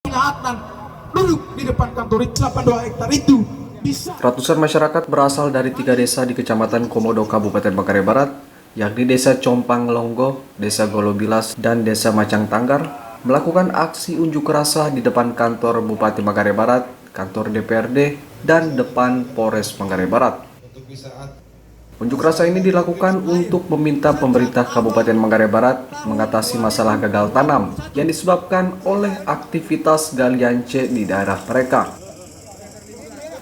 dan duduk di depan kantor 82 hektar itu bisa. Ratusan masyarakat berasal dari 3 desa di Kecamatan Komodo, Kabupaten Manggarai Barat, yakni Desa Compang Longgo, Desa Golobilas, dan Desa Macang Tanggar, melakukan aksi unjuk rasa di depan kantor Bupati Manggarai Barat, kantor DPRD, dan depan Polres Manggarai Barat. Unjuk rasa ini dilakukan untuk meminta pemerintah Kabupaten Manggarai Barat mengatasi masalah gagal tanam yang disebabkan oleh aktivitas galian C di daerah mereka.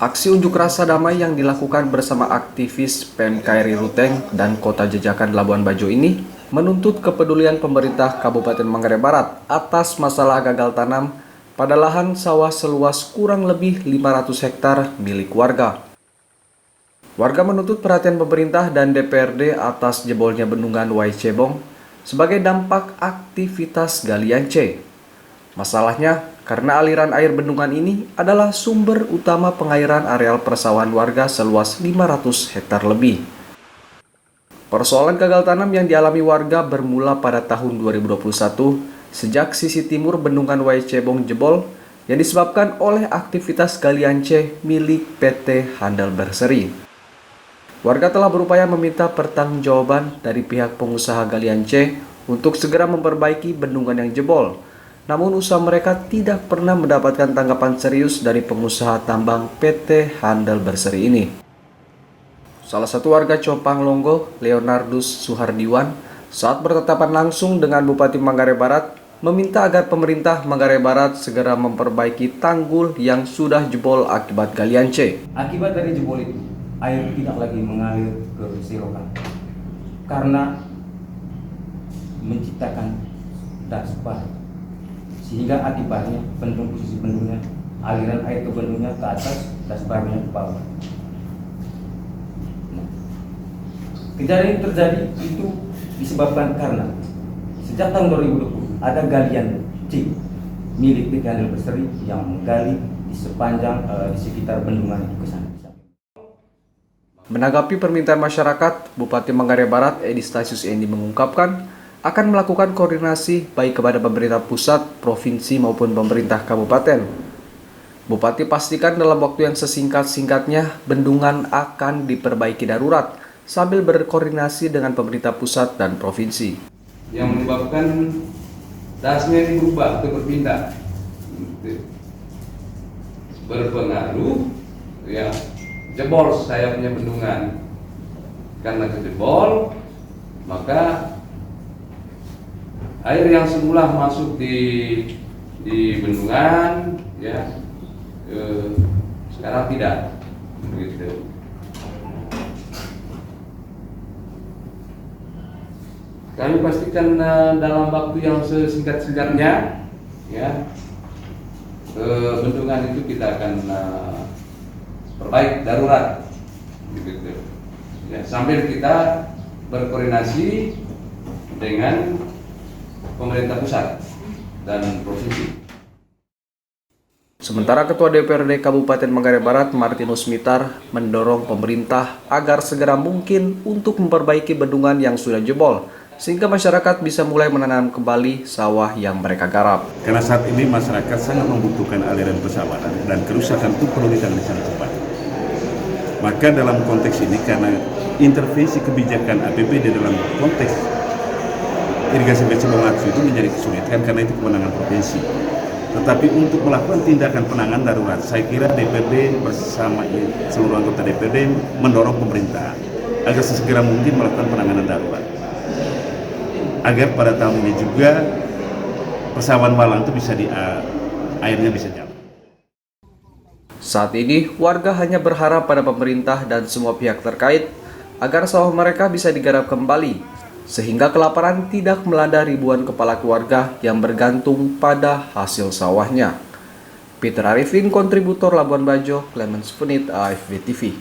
Aksi unjuk rasa damai yang dilakukan bersama aktivis PMKRI Ruteng dan Kota Jajakan Labuan Bajo ini menuntut kepedulian pemerintah Kabupaten Manggarai Barat atas masalah gagal tanam pada lahan sawah seluas kurang lebih 500 hektar milik warga. Warga menuntut perhatian pemerintah dan DPRD atas jebolnya bendungan Wai Cebong sebagai dampak aktivitas galian C. Masalahnya, karena aliran air bendungan ini adalah sumber utama pengairan areal persawahan warga seluas 500 hektar lebih. Persoalan gagal tanam yang dialami warga bermula pada tahun 2021 sejak sisi timur bendungan Wai Cebong jebol yang disebabkan oleh aktivitas galian C milik PT Handal Berseri. Warga telah berupaya meminta pertanggungjawaban dari pihak pengusaha galian C untuk segera memperbaiki bendungan yang jebol. Namun usaha mereka tidak pernah mendapatkan tanggapan serius dari pengusaha tambang PT Handal Berseri ini. Salah satu warga Compang Longgo, Leonardus Suhardiwan, saat bertatapan langsung dengan Bupati Manggarai Barat, meminta agar pemerintah Manggarai Barat segera memperbaiki tanggul yang sudah jebol akibat galian C. Akibat dari jebol itu, air tidak lagi mengalir ke selokan karena menciptakan dasbar, sehingga akibatnya posisi bendungnya, aliran air ke bendungnya ke atas, dasbarnya ke bawah. Kejadian yang terjadi itu disebabkan karena sejak tahun 2020 ada galian C milik PT Handal Berseri yang menggali di sepanjang di sekitar bendungan itu ke sana. Menanggapi permintaan masyarakat, Bupati Manggarai Barat Edi Stasius Endi mengungkapkan akan melakukan koordinasi baik kepada pemerintah pusat, provinsi maupun pemerintah kabupaten. Bupati pastikan dalam waktu yang sesingkat-singkatnya bendungan akan diperbaiki darurat sambil berkoordinasi dengan pemerintah pusat dan provinsi. Yang menyebabkan dasnya ini berubah atau berpindah, berpengaruh ya. Jebol sayapnya bendungan. Karena kejebol, maka air yang semula masuk di bendungan ya sekarang tidak begitu. Kami pastikan dalam waktu yang sesingkat-singkatnya ya bendungan itu kita akan perbaik darurat begitu. Ya, sambil kita berkoordinasi dengan pemerintah pusat dan provinsi. Sementara Ketua DPRD Kabupaten Manggarai Barat Martinus Mitar mendorong pemerintah agar segera mungkin untuk memperbaiki bendungan yang sudah jebol sehingga masyarakat bisa mulai menanam kembali sawah yang mereka garap. Karena saat ini masyarakat sangat membutuhkan aliran persawahan dan kerusakan itu perlu ditangani sangat cepat. Maka dalam konteks ini karena intervensi kebijakan APBD dalam konteks irigasi Cebong Aksu itu menjadi kesulitan karena itu kewenangan provinsi. Tetapi untuk melakukan tindakan penanganan darurat, saya kira DPRD bersama seluruh anggota DPRD mendorong pemerintah agar sesegera mungkin melakukan penanganan darurat. Agar pada tahun ini juga persawahan Malang itu bisa airnya bisa jalan. Saat ini, warga hanya berharap pada pemerintah dan semua pihak terkait agar sawah mereka bisa digarap kembali, sehingga kelaparan tidak melanda ribuan kepala keluarga yang bergantung pada hasil sawahnya. Peter Arifin, kontributor Labuan Bajo, Clemens Punit, AFB TV.